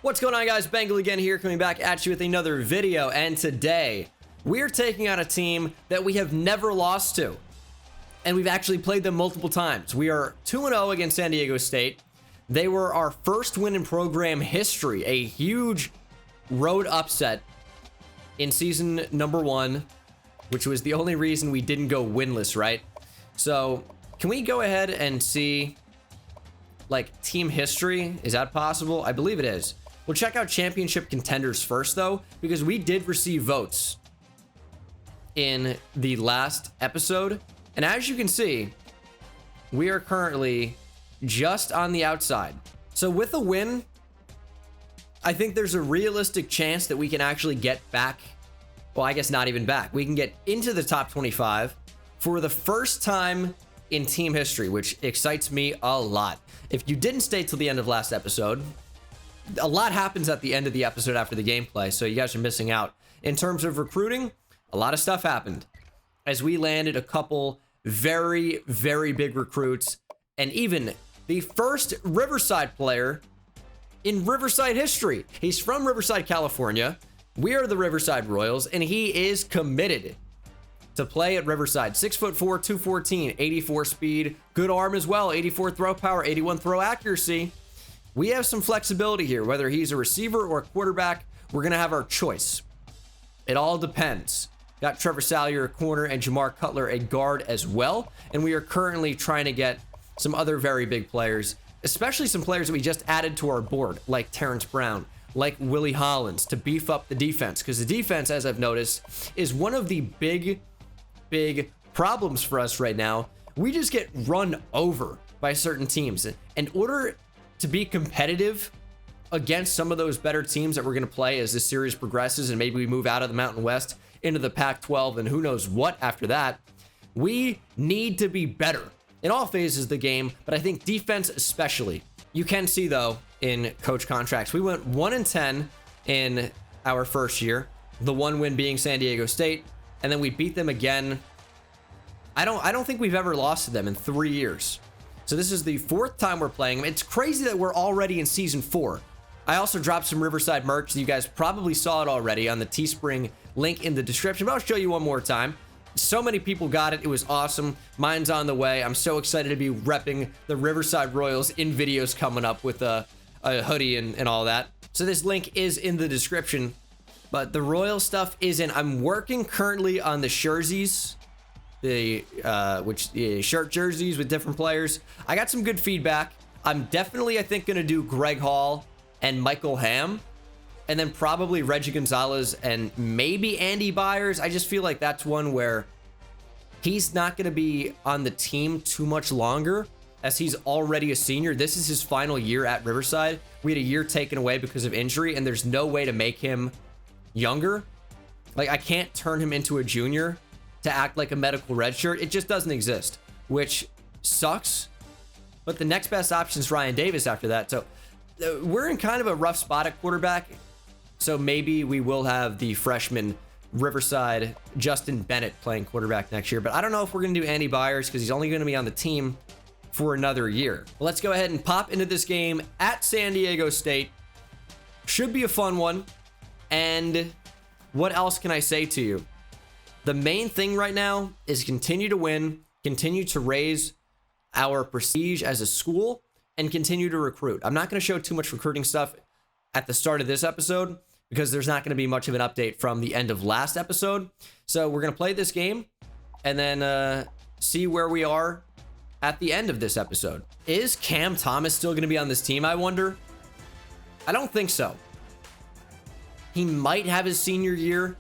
What's going on, guys? Bengal again here, coming back at you with another video, and today we're taking on a team that we have never lost to, and we've actually played them multiple times. We are 2-0 against San Diego State. They were our first win in program history, a huge road upset in season number 1, which was the only reason we didn't go winless, right? So can we go ahead and see like team history? Is that possible? I believe it is. We'll check out championship contenders first, though, because we did receive votes in the last episode. And as you can see, we are currently just on the outside. So with a win, I think there's a realistic chance that we can actually get back. Well, I guess not even back. We can get into the top 25 for the first time in team history, which excites me a lot. If you didn't stay till the end of last episode, a lot happens at the end of the episode after the gameplay, so you guys are missing out. In terms of recruiting, a lot of stuff happened as we landed a couple very, very big recruits, and even the first Riverside player in Riverside history. He's from Riverside, California. We are the Riverside Royals, and he is committed to play at Riverside. 6'4", 214, 84 speed, good arm as well, 84 throw power, 81 throw accuracy. We have some flexibility here, whether he's a receiver or a quarterback. We're going to have our choice. It all depends. Got Trevor Salyer, a corner, and Jamar Cutler, a guard as well. And we are currently trying to get some other very big players, especially some players that we just added to our board, like Terrence Brown, like Willie Hollins, to beef up the defense. Because the defense, as I've noticed, is one of the big problems for us right now. We just get run over by certain teams. In order to be competitive against some of those better teams that we're going to play as this series progresses, and maybe we move out of the Mountain West into the Pac-12 and who knows what after that, we need to be better in all phases of the game, but I think defense especially. You can see, though, in coach contracts, we went 1-10 in our first year, the one win being San Diego State, and then we beat them again. I don't think we've ever lost to them in 3 years. So this is the 4th time we're playing them. It's crazy that we're already in season 4. I also dropped some Riverside merch. You guys probably saw it already on the Teespring link in the description, but I'll show you one more time. So many people got it. It was awesome. Mine's on the way. I'm so excited to be repping the Riverside Royals in videos coming up with a hoodie and all that. So this link is in the description, but the Royal stuff isn't. I'm working currently on the jerseys. The shirt jerseys with different players. I got some good feedback. I'm definitely, I think, going to do Greg Hall and Michael Ham, and then probably Reggie Gonzalez and maybe Andy Byers. I just feel like that's one where he's not going to be on the team too much longer, as he's already a senior. This is his final year at Riverside. We had a year taken away because of injury, and there's no way to make him younger. Like, I can't turn him into a junior to act like a medical redshirt. It just doesn't exist, which sucks. But the next best option is Ryan Davis after that. So we're in kind of a rough spot at quarterback. So maybe we will have the freshman Riverside Justin Bennett playing quarterback next year. But I don't know if we're going to do Andy Byers because he's only going to be on the team for another year. Well, let's go ahead and pop into this game at San Diego State. Should be a fun one. And what else can I say to you? The main thing right now is continue to win, continue to raise our prestige as a school, and continue to recruit. I'm not going to show too much recruiting stuff at the start of this episode because there's not going to be much of an update from the end of last episode. So we're going to play this game and then see where we are at the end of this episode. Is Cam Thomas still going to be on this team, I wonder? I don't think so. He might have his senior year.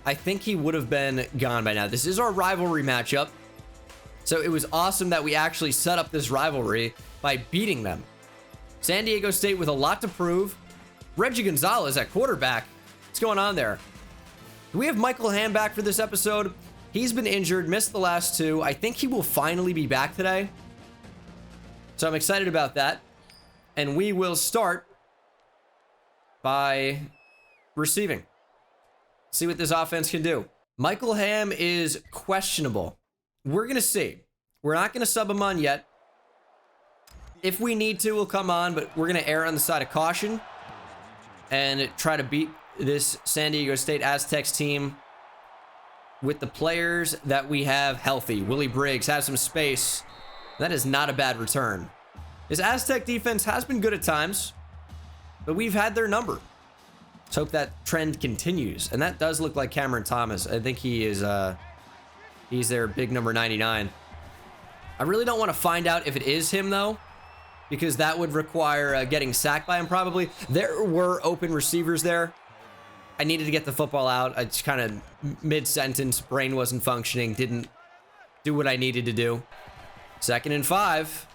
I think he would have been gone by now. This is our rivalry matchup. So it was awesome that we actually set up this rivalry by beating them. San Diego State with a lot to prove. Reggie Gonzalez at quarterback. What's going on there? Do we have Michael Ham back for this episode? He's been injured, missed the last 2. I think he will finally be back today. So I'm excited about that. And we will start by receiving. See what this offense can do. Michael Ham is questionable. We're going to see. We're not going to sub him on yet. If we need to, we'll come on, but we're going to err on the side of caution. and try to beat this San Diego State Aztecs team with the players that we have healthy. Willie Briggs has some space. That is not a bad return. This Aztec defense has been good at times, but we've had their number. Let's hope that trend continues. And that does look like Cameron Thomas. I think he is, he's their big number 99. I really don't want to find out if it is him, though, because that would require getting sacked by him, probably. There were open receivers there. I needed to get the football out. I just kind of mid-sentence, brain wasn't functioning, didn't do what I needed to do. 2nd and 5.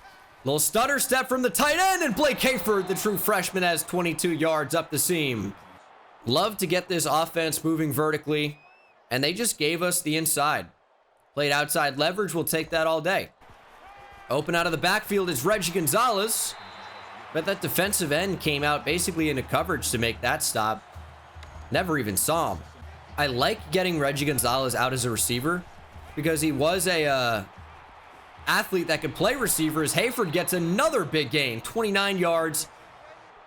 Little stutter step from the tight end, and Blake Hayford, the true freshman, has 22 yards up the seam. Love to get this offense moving vertically, and they just gave us the inside. Played outside leverage, we'll take that all day. Open out of the backfield is Reggie Gonzalez, but that defensive end came out basically into coverage to make that stop. Never even saw him. I like getting Reggie Gonzalez out as a receiver because he was a athlete that could play receiver, as Hayford gets another big gain, 29 yards.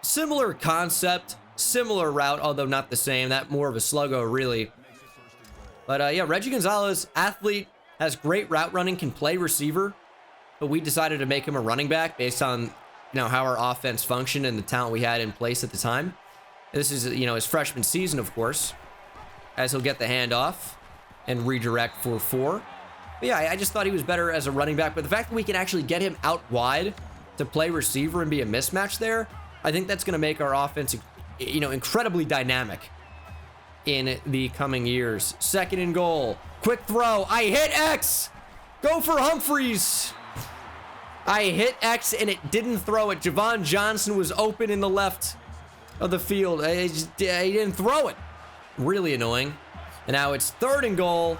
Similar concept, similar route, although not the same. That more of a sluggo, really. But yeah, Reggie Gonzalez, athlete, has great route running, can play receiver, but we decided to make him a running back based on, how our offense functioned and the talent we had in place at the time. This is, his freshman season, of course, as he'll get the handoff and redirect for 4. But yeah, I just thought he was better as a running back, but the fact that we can actually get him out wide to play receiver and be a mismatch there, I think that's going to make our offense, incredibly dynamic in the coming years. 2nd and goal. Quick throw. I hit X. Go for Humphreys. I hit X and it didn't throw it. Javon Johnson was open in the left of the field. He didn't throw it. Really annoying. And now it's 3rd and goal.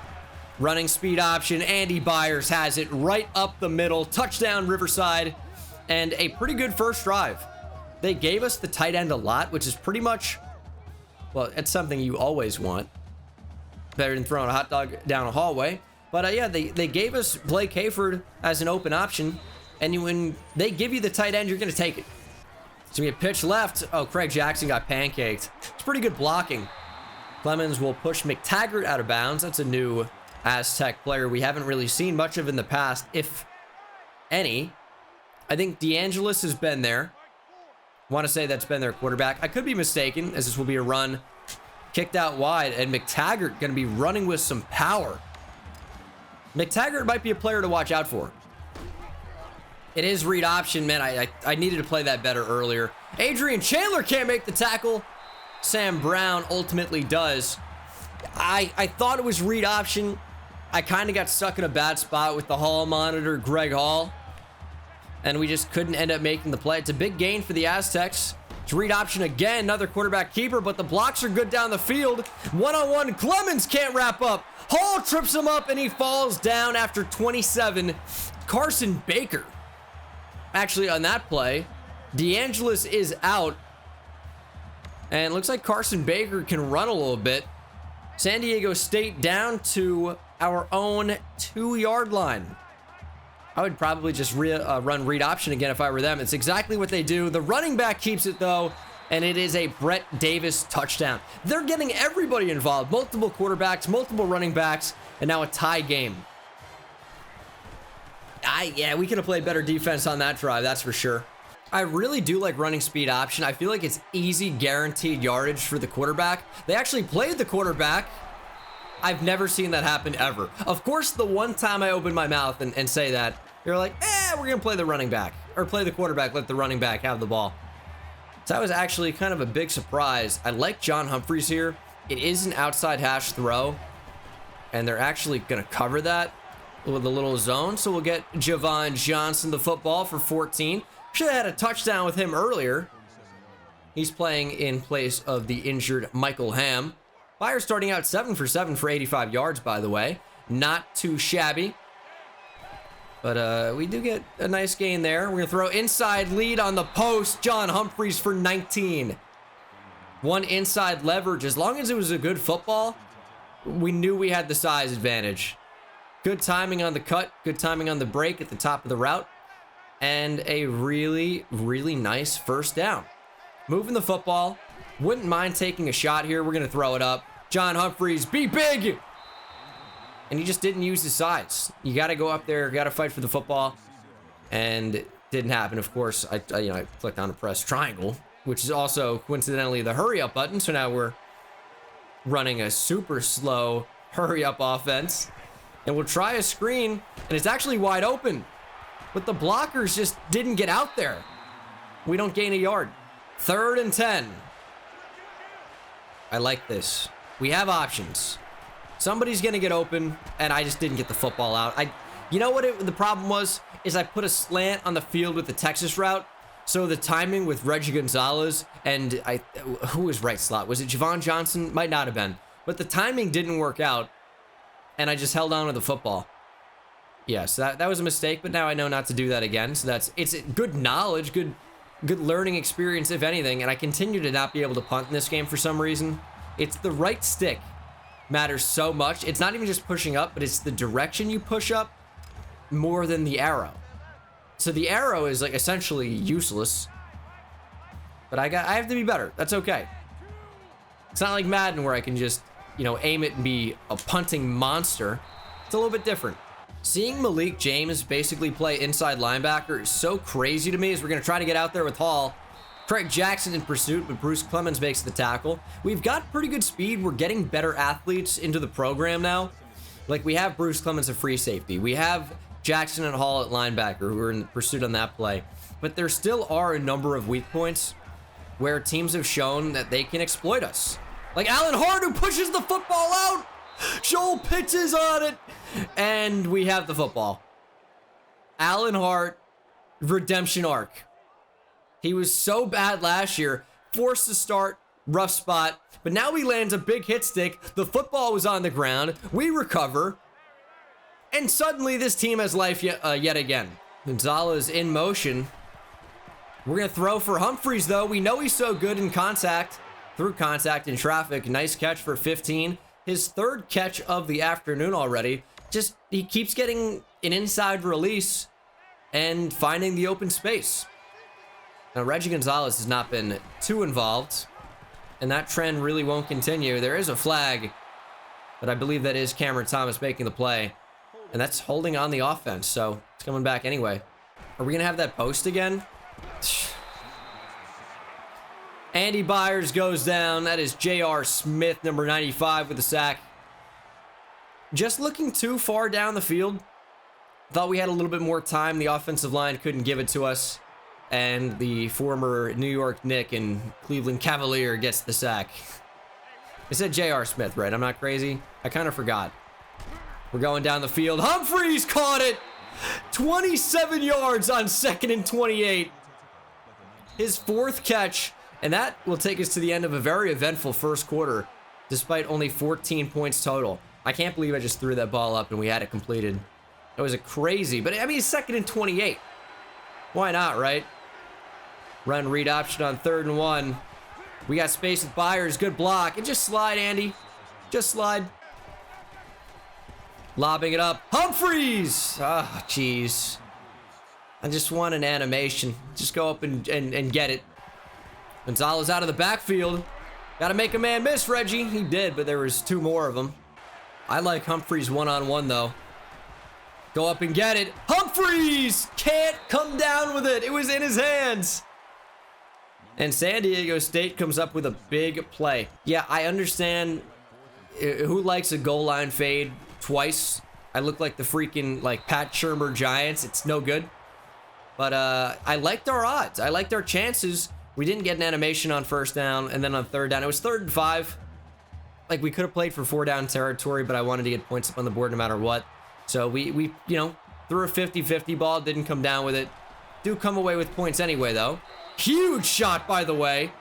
Running speed option. Andy Byers has it right up the middle. Touchdown, Riverside. And a pretty good first drive. They gave us the tight end a lot, which is pretty much, well, it's something you always want. Better than throwing a hot dog down a hallway. But yeah, they gave us Blake Hayford as an open option. And when they give you the tight end, you're going to take it. It's going to be a pitch left. Oh, Craig Jackson got pancaked. It's pretty good blocking. Clemens will push McTaggart out of bounds. That's a new Aztec player we haven't really seen much of in the past, if any. I think DeAngelis has been there. Want to say that's been their quarterback. I could be mistaken, as this will be a run kicked out wide, and McTaggart going to be running with some power. McTaggart might be a player to watch out for. It is read option, man. I needed to play that better earlier. Adrian Chandler can't make the tackle. Sam Brown ultimately does. I thought it was read option. I kind of got stuck in a bad spot with the hall monitor, Greg Hall, and we just couldn't end up making the play. It's a big gain for the Aztecs. It's read option again, another quarterback keeper, but the blocks are good down the field. One-on-one, Clemens can't wrap up. Hall trips him up, and he falls down after 27. Carson Baker. Actually, on that play, DeAngelis is out, and it looks like Carson Baker can run a little bit. San Diego State down to our own 2-yard line. I would probably just run read option again if I were them. It's exactly what they do. The running back keeps it, though, and it is a Brett Davis touchdown. They're getting everybody involved. Multiple quarterbacks, multiple running backs, and now a tie game. Yeah, we could have played better defense on that drive, that's for sure. I really do like running speed option. I feel like it's easy, guaranteed yardage for the quarterback. They actually played the quarterback. I've never seen that happen ever. Of course, the one time I open my mouth and say that, you're like, we're going to play the running back. Or play the quarterback, let the running back have the ball. So that was actually kind of a big surprise. I like John Humphreys here. It is an outside hash throw, and they're actually going to cover that with a little zone. So we'll get Javon Johnson the football for 14. Should have had a touchdown with him earlier. He's playing in place of the injured Michael Ham. Byers starting out 7 for 7 for 85 yards, by the way. Not too shabby. But we do get a nice gain there. We're going to throw inside lead on the post. John Humphreys for 19. One inside leverage. As long as it was a good football, we knew we had the size advantage. Good timing on the cut. Good timing on the break at the top of the route. And a really, really nice first down. Moving the football. Wouldn't mind taking a shot here. We're going to throw it up. John Humphreys, be big! And he just didn't use his size. You got to go up there, got to fight for the football. And it didn't happen, of course. I clicked on a press triangle, which is also coincidentally the hurry up button. So now we're running a super slow hurry up offense. And we'll try a screen, and it's actually wide open. But the blockers just didn't get out there. We don't gain a yard. 3rd and 10. I like this. We have options. Somebody's going to get open, and I just didn't get the football out. You know what the problem was? Is I put a slant on the field with the Texas route. So the timing with Reggie Gonzalez and who was right slot? Was it Javon Johnson? Might not have been. But the timing didn't work out, and I just held on to the football. Yes, that was a mistake, but now I know not to do that again. So it's good knowledge, good learning experience, if anything, and I continue to not be able to punt in this game for some reason. It's the right stick matters so much. It's not even just pushing up, but it's the direction you push up more than the arrow. So the arrow is like essentially useless, but I have to be better. That's okay. It's not like Madden where I can just, aim it and be a punting monster. It's a little bit different. Seeing Malik James basically play inside linebacker is so crazy to me as we're going to try to get out there with Hall. Craig Jackson in pursuit, but Bruce Clemens makes the tackle. We've got pretty good speed. We're getting better athletes into the program now. Like, we have Bruce Clemens a free safety. We have Jackson and Hall at linebacker who are in pursuit on that play. But there still are a number of weak points where teams have shown that they can exploit us. Like Alan Hart, who pushes the football out. Joel pitches on it. And we have the football. Alan Hart, redemption arc. He was so bad last year, forced to start, rough spot, but now he lands a big hit stick. The football was on the ground. We recover, and suddenly this team has life yet again. Gonzalez in motion. We're going to throw for Humphreys, though. We know he's so good in contact, through contact in traffic. Nice catch for 15. His 3rd catch of the afternoon already. Just, he keeps getting an inside release and finding the open space. Now, Reggie Gonzalez has not been too involved, and that trend really won't continue. There is a flag, but I believe that is Cameron Thomas making the play, and that's holding on the offense, so it's coming back anyway. Are we going to have that post again? Andy Byers goes down. That is J.R. Smith, number 95, with the sack. Just looking too far down the field. Thought we had a little bit more time. The offensive line couldn't give it to us. And the former New York Knick and Cleveland Cavalier gets the sack. I said J.R. Smith, right? I'm not crazy. I kind of forgot. We're going down the field. Humphreys caught it. 27 yards on 2nd and 28. His 4th catch. And that will take us to the end of a very eventful first quarter, despite only 14 points total. I can't believe I just threw that ball up and we had it completed. That was a crazy, but I mean, 2nd and 28. Why not, right? Run read option on 3rd and 1. We got space with Byers. Good block. And just slide, Andy. Just slide. Lobbing it up. Humphreys! Oh, jeez. I just want an animation. Just go up and get it. Gonzalez out of the backfield. Got to make a man miss, Reggie. He did, but there was 2 more of them. I like Humphreys one-on-one, though. Go up and get it. Humphreys can't come down with it. It was in his hands. And San Diego State comes up with a big play. Yeah, I understand. Who likes a goal line fade twice? I look like the freaking, Pat Shurmur Giants. It's no good. But I liked our odds. I liked our chances. We didn't get an animation on 1st down, and then on 3rd down, it was 3rd and 5. We could have played for 4-down territory, but I wanted to get points up on the board no matter what. So we threw a 50-50 ball, didn't come down with it. Do come away with points anyway, though. Huge shot, by the way.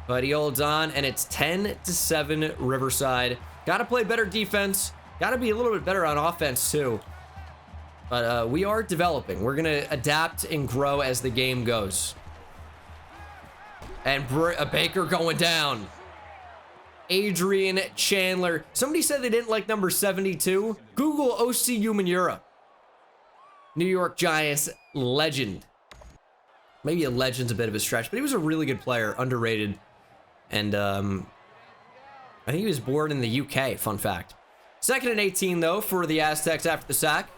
But he holds on, and it's 10-7 Riverside. Got to play better defense. Got to be a little bit better on offense, too. But we are developing. We're going to adapt and grow as the game goes. And Baker going down. Adrian Chandler. Somebody said they didn't like number 72. Google O.C. Umanura. New York Giants legend. Maybe a legend's a bit of a stretch, but he was a really good player, underrated. And I think he was born in the UK, fun fact. 2nd and 18, though, for the Aztecs after the sack.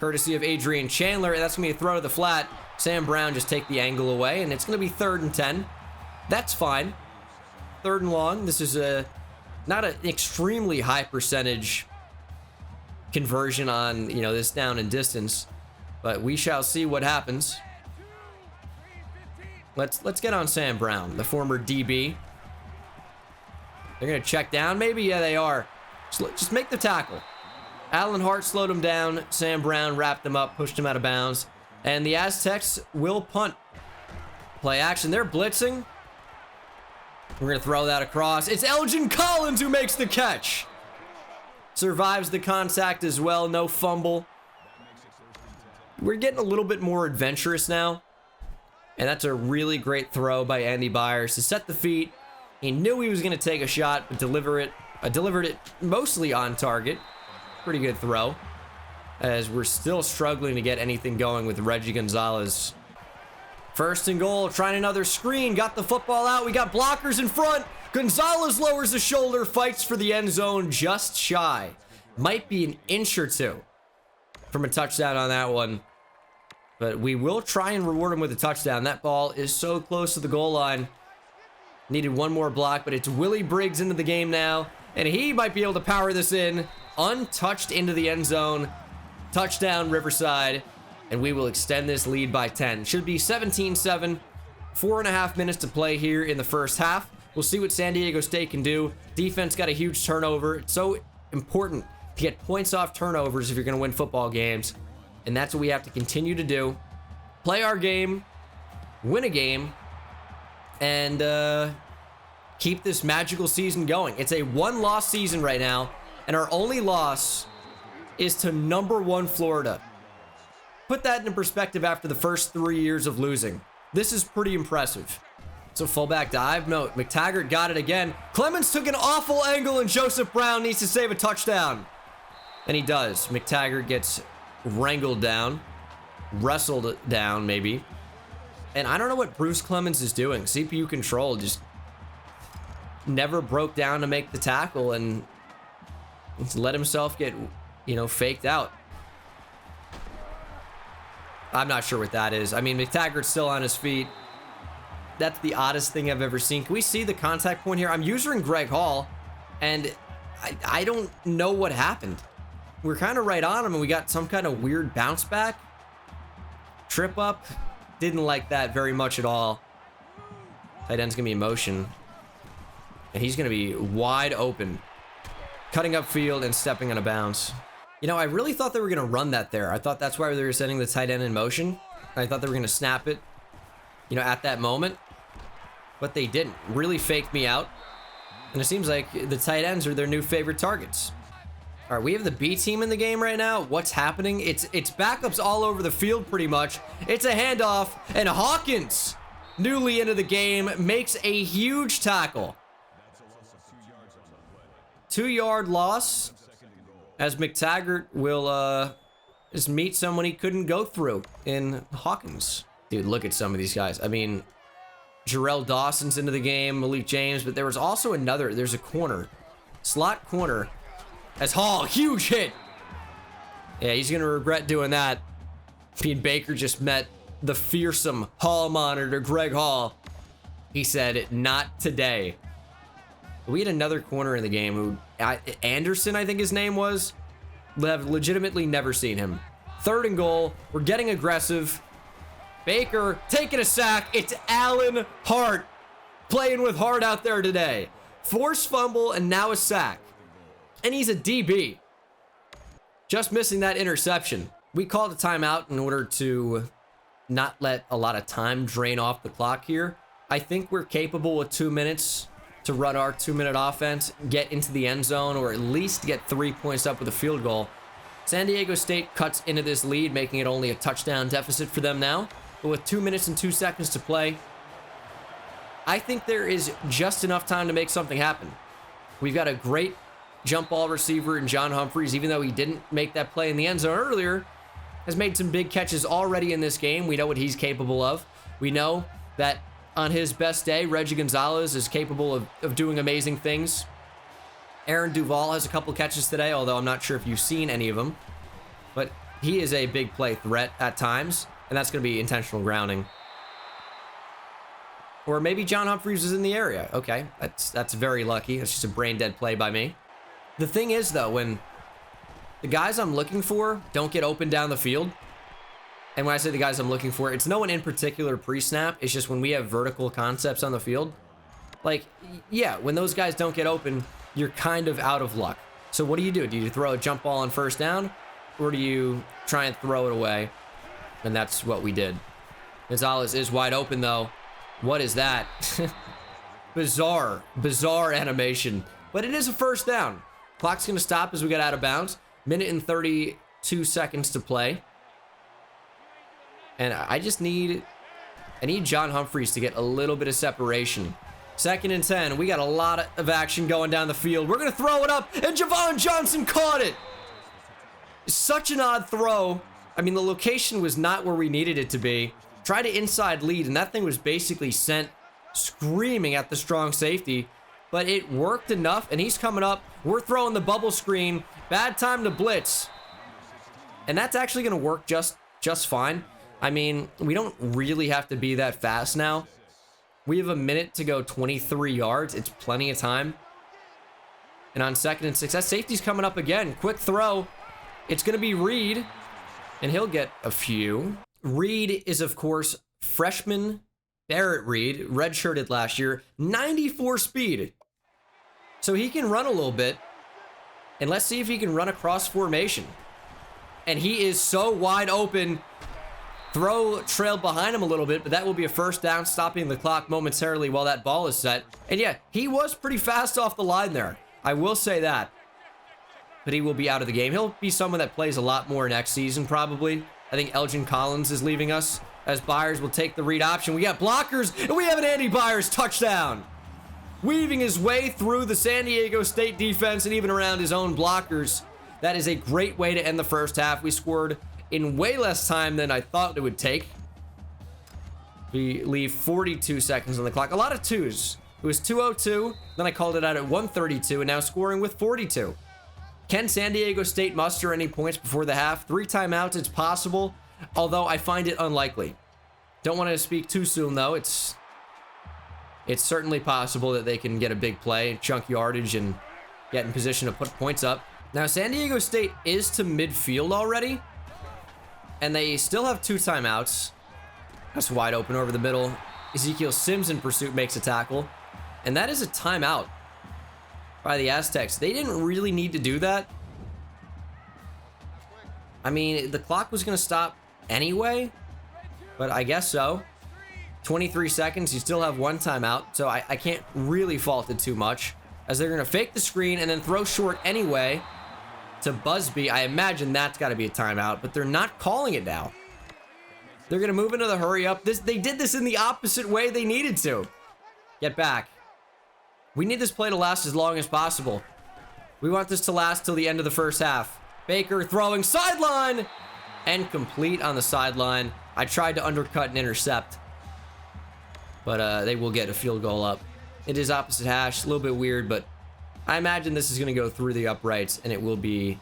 Courtesy of Adrian Chandler, and that's going to be a throw to the flat. Sam Brown just take the angle away, and it's going to be 3rd and 10. That's fine. 3rd and long. This is not an extremely high percentage conversion on, you know, this down and distance, but we shall see what happens. Let's get on Sam Brown, the former DB. They're going to check down, maybe? Yeah, they are. Just make the tackle. Alan Hart slowed him down. Sam Brown wrapped him up, pushed him out of bounds. And the Aztecs will punt. Play action. They're blitzing. We're going to throw that across. It's Elgin Collins who makes the catch. Survives the contact as well. No fumble. We're getting a little bit more adventurous now. And that's a really great throw by Andy Byers to set the feet. He knew he was going to take a shot, but delivered it mostly on target. Pretty good throw. As we're still struggling to get anything going with Reggie Gonzalez. 1st and goal, trying another screen. Got the football out. We got blockers in front. Gonzalez lowers the shoulder, fights for the end zone just shy. Might be an inch or two from a touchdown on that one. But we will try and reward him with a touchdown. That ball is so close to the goal line. Needed one more block, but it's Willie Briggs into the game now. And he might be able to power this in. Untouched into the end zone. Touchdown, Riverside. And we will extend this lead by 10. Should be 17-7. 4.5 minutes to play here in the first half. We'll see what San Diego State can do. Defense got a huge turnover. It's so important to get points off turnovers if you're going to win football games. And that's what we have to continue to do. Play our game, win a game, and keep this magical season going. It's a 1-loss season right now, and our only loss is to #1 Florida. Put that into perspective after the first 3 years of losing. This is pretty impressive. So fullback dive. No, McTaggart got it again. Clemens took an awful angle, and Joseph Brown needs to save a touchdown. And he does. McTaggart gets wrangled down. Wrestled down, maybe. And I don't know what Bruce Clemens is doing. CPU control just never broke down to make the tackle and let himself get, you know, faked out. I'm not sure what that is. I mean, McTaggart's still on his feet. That's the oddest thing I've ever seen. Can we see the contact point here? I'm using Greg Hall, and I don't know what happened. We're kind of right on him, and we got some kind of weird bounce back. Trip up. Didn't like that very much at all. Tight end's going to be in motion. And he's going to be wide open. Cutting up field and stepping on a bounce. You know, I really thought they were going to run that there. I thought that's why they were sending the tight end in motion. I thought they were going to snap it, you know, at that moment. But they didn't. Really faked me out. And it seems like the tight ends are their new favorite targets. All right, we have the B team in the game right now. What's happening? It's backups all over the field pretty much. It's a handoff, and Hawkins, newly into the game, makes a huge tackle. 2-yard loss, as McTaggart will just meet someone he couldn't go through in Hawkins. Dude, look at some of these guys. I mean, Jarrell Dawson's into the game, Malik James, but there was also there's a corner, slot corner, as Hall, huge hit. Yeah, he's going to regret doing that. Me and Baker just met the fearsome Hall monitor, Greg Hall. He said, not today. We had another corner in the game who, Anderson, I think his name was. Have legitimately never seen him. 3rd and goal. We're getting aggressive. Baker taking a sack. It's Alan Hart playing with heart out there today. Forced fumble and now a sack. And he's a DB. Just missing that interception. We called a timeout in order to not let a lot of time drain off the clock here. I think we're capable with 2 minutes to run our 2-minute offense, get into the end zone, or at least get 3 points up with a field goal. San Diego State cuts into this lead, making it only a touchdown deficit for them now. But with 2 minutes and 2 seconds to play, I think there is just enough time to make something happen. We've got a great jump ball receiver in John Humphreys, even though he didn't make that play in the end zone earlier, has made some big catches already in this game. We know what he's capable of. We know that on his best day, Reggie Gonzalez is capable of doing amazing things. Aaron Duval has a couple catches today, although I'm not sure if you've seen any of them. But he is a big play threat at times, and that's going to be intentional grounding. Or maybe John Humphreys is in the area. Okay, that's very lucky. That's just a brain-dead play by me. The thing is, though, when the guys I'm looking for don't get open down the field, and when I say the guys I'm looking for, it's no one in particular pre-snap. It's just when we have vertical concepts on the field. Like, yeah, when those guys don't get open, you're kind of out of luck. So what do? Do you throw a jump ball on first down? Or do you try and throw it away? And that's what we did. Gonzalez is wide open, though. What is that? Bizarre animation. But it is a first down. Clock's going to stop as we get out of bounds. Minute and 32 seconds to play. And I need John Humphreys to get a little bit of separation. 2nd and 10. We got a lot of action going down the field. We're going to throw it up, and Javon Johnson caught it. Such an odd throw. I mean, the location was not where we needed it to be. Tried to inside lead, and that thing was basically sent screaming at the strong safety. But it worked enough, and he's coming up. We're throwing the bubble screen. Bad time to blitz. And that's actually going to work just fine. I mean, we don't really have to be that fast now. We have a minute to go 23 yards. It's plenty of time. And on 2nd and 6, that safety's coming up again. Quick throw. It's going to be Reed, and he'll get a few. Reed is, of course, freshman Barrett Reed, redshirted last year, 94 speed. So he can run a little bit. And let's see if he can run across formation. And he is so wide open. Throw trailed behind him a little bit, but that will be a first down, stopping the clock momentarily while that ball is set. And yeah, he was pretty fast off the line there. I will say that. But he will be out of the game. He'll be someone that plays a lot more next season, probably. I think Elgin Collins is leaving us, as Byers will take the read option. We got blockers, and we have an Andy Byers touchdown. Weaving his way through the San Diego State defense and even around his own blockers. That is a great way to end the first half. We scored in way less time than I thought it would take. We leave 42 seconds on the clock. A lot of twos. It was 2:02, then I called it out at 1:32, and now scoring with 42. Can San Diego State muster any points before the half? 3 timeouts, it's possible, although I find it unlikely. Don't want to speak too soon, though. It's certainly possible that they can get a big play, chunk yardage, and get in position to put points up. Now, San Diego State is to midfield already, and they still have 2 timeouts. That's wide open over the middle. Ezekiel Sims in pursuit makes a tackle, and that is a timeout by the Aztecs. They didn't really need to do that. I mean, the clock was going to stop anyway, but I guess so. 23 seconds, you still have 1 timeout, so I can't really fault it too much, as they're going to fake the screen and then throw short anyway to Busby. I imagine that's got to be a timeout, but they're not calling it now. They're going to move into the hurry up. They did this in the opposite way they needed to. Get back. We need this play to last as long as possible. We want this to last till the end of the first half. Baker throwing sideline and complete on the sideline. I tried to undercut and intercept, but they will get a field goal up. It is opposite hash, a little bit weird, but I imagine this is going to go through the uprights, and it will be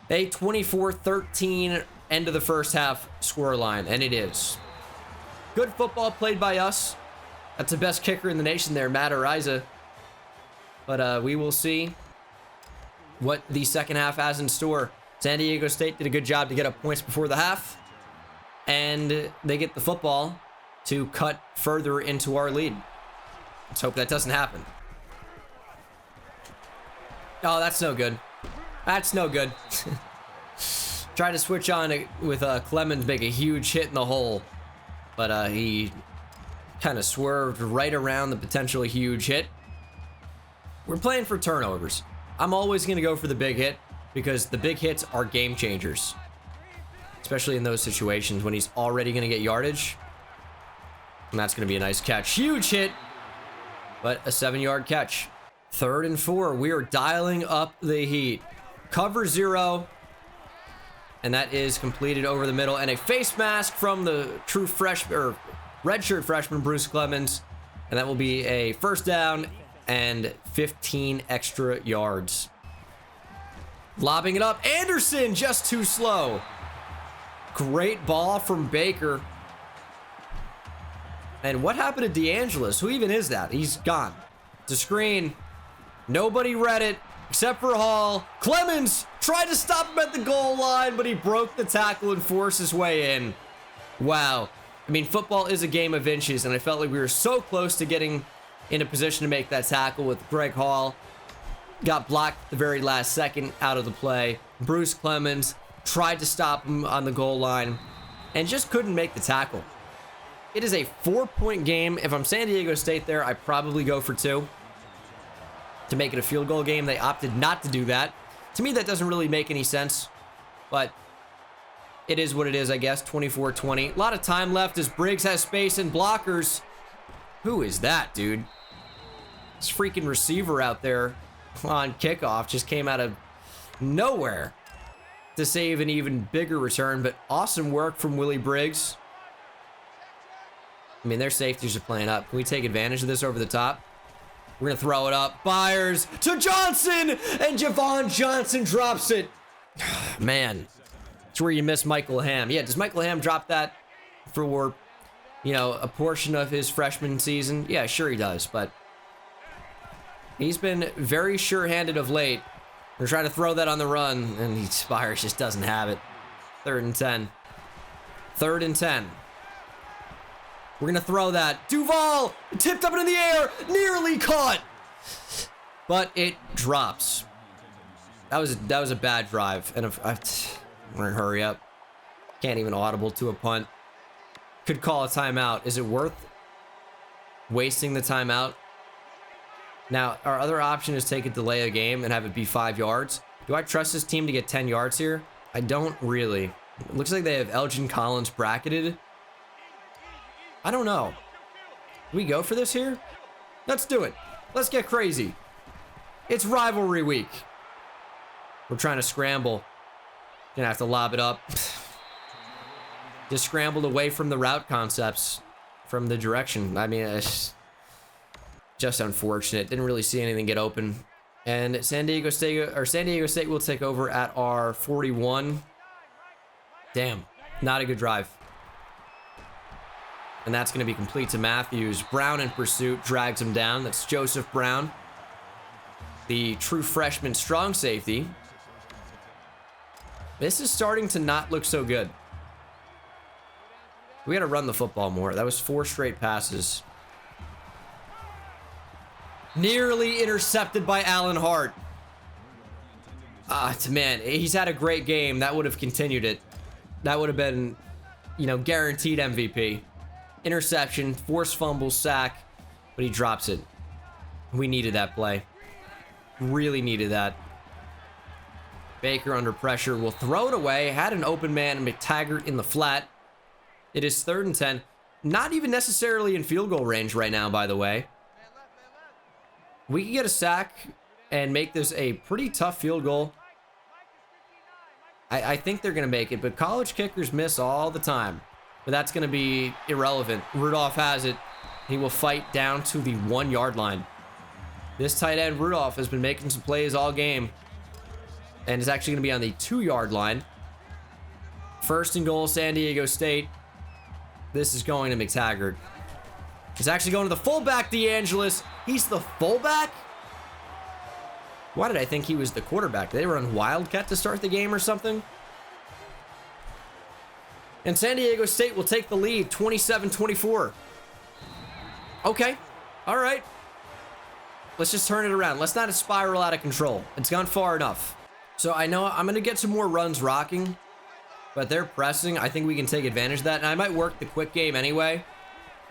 a 24-13 end of the first half scoreline, and it is. Good football played by us. That's the best kicker in the nation there, Matt Ariza. But we will see what the second half has in store. San Diego State did a good job to get up points before the half, and they get the football to cut further into our lead. Let's hope that doesn't happen. Oh, that's no good. That's no good. Tried to switch on with Clemens, make a huge hit in the hole, but he kind of swerved right around the potentially huge hit. We're playing for turnovers. I'm always going to go for the big hit because the big hits are game changers, especially in those situations when he's already going to get yardage. And that's going to be a nice catch. Huge hit, but a 7-yard catch. 3rd and 4. We are dialing up the heat. Cover 0. And that is completed over the middle. And a face mask from the true freshman, or redshirt freshman Bruce Clemens, and that will be a first down and 15 extra yards. Lobbing it up, Anderson just too slow. Great ball from Baker. And what happened to DeAngelis? Who even is that? He's gone. It's a screen. Nobody read it except for Hall. Clemens tried to stop him at the goal line, but he broke the tackle and forced his way in. Wow. I mean, football is a game of inches, and I felt like we were so close to getting in a position to make that tackle with Greg Hall. Got blocked at the very last second out of the play. Bruce Clemens tried to stop him on the goal line and just couldn't make the tackle. It is a 4-point game. If I'm San Diego State there, I probably go for 2 to make it a field goal game. They opted not to do that. To me, that doesn't really make any sense, but it is what it is, I guess. 24-20. A lot of time left as Briggs has space and blockers. Who is that, dude? This freaking receiver out there on kickoff just came out of nowhere to save an even bigger return, but awesome work from Willie Briggs. I mean, their safeties are playing up. Can we take advantage of this over the top? We're going to throw it up. Byers to Johnson, and Javon Johnson drops it. Man, it's where you miss Michael Hamm. Yeah, does Michael Hamm drop that for, you know, a portion of his freshman season? Yeah, sure he does, but he's been very sure-handed of late. They're trying to throw that on the run, and Byers just doesn't have it. 3rd and 10. 3rd and 10. We're going to throw that. Duval tipped up and in the air, nearly caught, but it drops. That was a bad drive, and we're going to hurry up. Can't even audible to a punt. Could call a timeout. Is it worth wasting the timeout? Now, our other option is take a delay of game and have it be 5 yards. Do I trust this team to get 10 yards here? I don't really. It looks like they have Elgin Collins bracketed. I don't know. Do we go for this here? Let's do it. Let's get crazy. It's rivalry week. We're trying to scramble. Gonna have to lob it up. Just scrambled away from the route concepts, from the direction. I mean, it's just unfortunate. Didn't really see anything get open. And San Diego State will take over at our 41. Damn, not a good drive. And that's going to be complete to Matthews. Brown in pursuit, drags him down. That's Joseph Brown, the true freshman strong safety. This is starting to not look so good. We got to run the football more. That was 4 straight passes. Nearly intercepted by Allen Hart. Man, he's had a great game. That would have continued it. That would have been, you know, guaranteed MVP. Interception, forced fumble, sack, but he drops it. We needed that play. Really needed that. Baker under pressure will throw it away. Had an open man, McTaggart in the flat. It is 3rd and 10. Not even necessarily in field goal range right now, by the way. We can get a sack and make this a pretty tough field goal. I think they're going to make it, but college kickers miss all the time. But that's going to be irrelevant. Rudolph has it. He will fight down to the 1-yard line. This tight end, Rudolph, has been making some plays all game. And is actually going to be on the 2-yard line. 1st and goal, San Diego State. This is going to McTaggart. He's actually going to the fullback, DeAngelis. He's the fullback? Why did I think he was the quarterback? Did they run Wildcat to start the game or something? And San Diego State will take the lead, 27-24. Okay. All right. Let's just turn it around. Let's not spiral out of control. It's gone far enough. So I know I'm going to get some more runs rocking, but they're pressing. I think we can take advantage of that. And I might work the quick game anyway.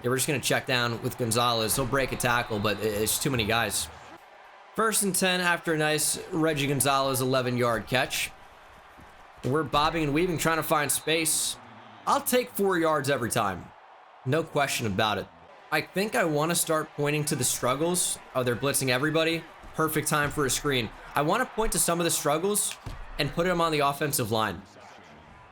Yeah, we're just going to check down with Gonzalez. He'll break a tackle, but it's too many guys. 1st and 10 after a nice Reggie Gonzalez 11-yard catch. We're bobbing and weaving, trying to find space. I'll take 4 yards every time. No question about it. I think I want to start pointing to the struggles. Oh, they're blitzing everybody. Perfect time for a screen. I want to point to some of the struggles and put them on the offensive line.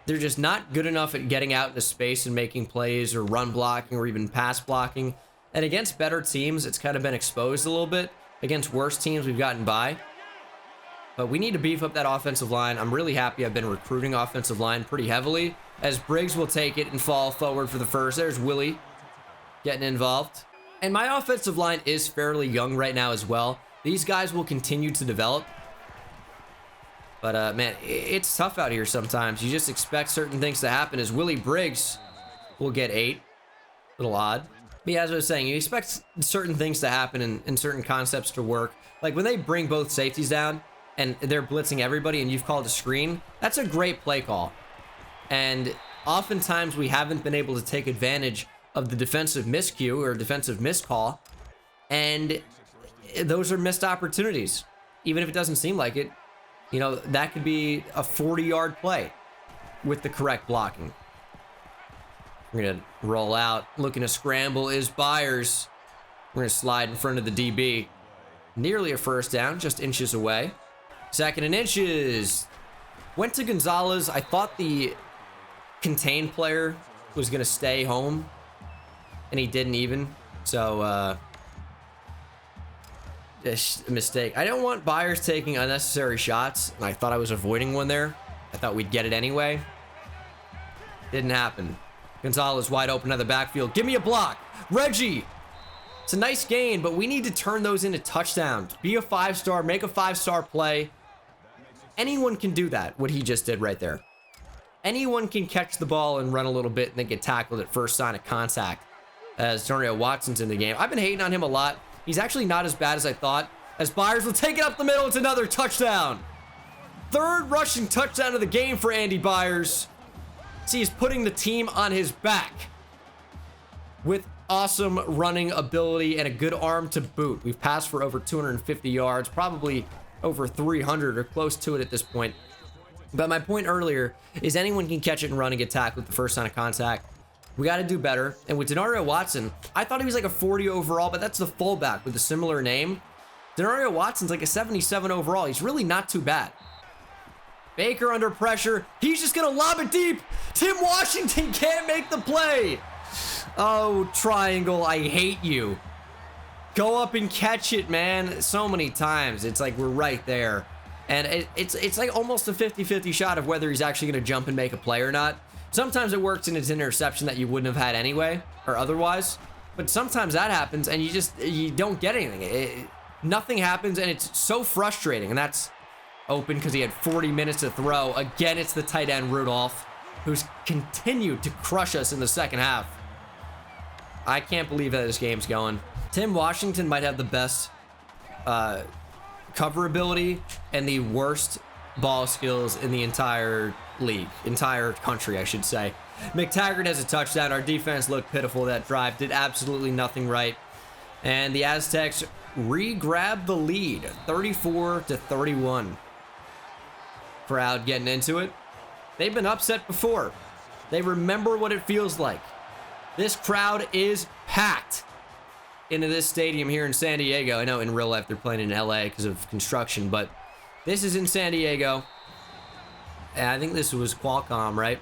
They're just not good enough at getting out into space and making plays or run blocking or even pass blocking. And against better teams, it's kind of been exposed a little bit. Against worse teams, we've gotten by. But we need to beef up that offensive line. I'm really happy I've been recruiting offensive line pretty heavily, as Briggs will take it and fall forward for the first. There's Willie getting involved. And my offensive line is fairly young right now as well. These guys will continue to develop. But, man, it's tough out here sometimes. You just expect certain things to happen, as Willie Briggs will get 8. Little odd. But yeah, as I was saying, you expect certain things to happen and certain concepts to work. Like when they bring both safeties down and they're blitzing everybody and you've called a screen, that's a great play call. And oftentimes we haven't been able to take advantage of the defensive miscue or defensive miscall. And those are missed opportunities. Even if it doesn't seem like it, you know, that could be a 40-yard play with the correct blocking. We're going to roll out. Looking to scramble is Byers. We're going to slide in front of the DB. Nearly a first down, just inches away. 2nd and inches. Went to Gonzalez. I thought the contained player was going to stay home, and he didn't even. So, a mistake. I don't want Byers taking unnecessary shots, and I thought I was avoiding one there. I thought we'd get it anyway. Didn't happen. Gonzalez wide open at the backfield. Give me a block. Reggie. It's a nice gain, but we need to turn those into touchdowns. Be a 5-star, make a 5-star play. Anyone can do that, what he just did right there. Anyone can catch the ball and run a little bit and then get tackled at first sign of contact. As Darnell Watson's in the game. I've been hating on him a lot. He's actually not as bad as I thought. As Byers will take it up the middle. It's another touchdown. 3rd rushing touchdown of the game for Andy Byers. See, he's putting the team on his back with awesome running ability and a good arm to boot. We've passed for over 250 yards, probably over 300 or close to it at this point. But my point earlier is anyone can catch it and run and get tackled at the first sign of contact. We got to do better. And with Denario Watson, I thought he was like a 40 overall, but that's the fullback with a similar name. Denario Watson's like a 77 overall. He's really not too bad. Baker under pressure. He's just going to lob it deep. Tim Washington can't make the play. Oh, triangle, I hate you. Go up and catch it, man. So many times. It's like we're right there. And it's like almost a 50-50 shot of whether he's actually going to jump and make a play or not. Sometimes it works and it's an interception that you wouldn't have had anyway or otherwise. But sometimes that happens and you don't get anything. Nothing happens and it's so frustrating. And that's open because he had 40 minutes to throw. Again, it's the tight end Rudolph, who's continued to crush us in the second half. I can't believe that this game's going. Tim Washington might have the best cover ability and the worst ball skills in the entire league, entire country, I should say. McTaggart has a touchdown. Our defense looked pitiful that drive, did absolutely nothing right. And the Aztecs re-grab the lead, 34-31. Crowd getting into it. They've been upset before. They remember what it feels like. This crowd is packed into this stadium here in San Diego. I know in real life they're playing in LA because of construction, but this is in San Diego. And I think this was Qualcomm, right?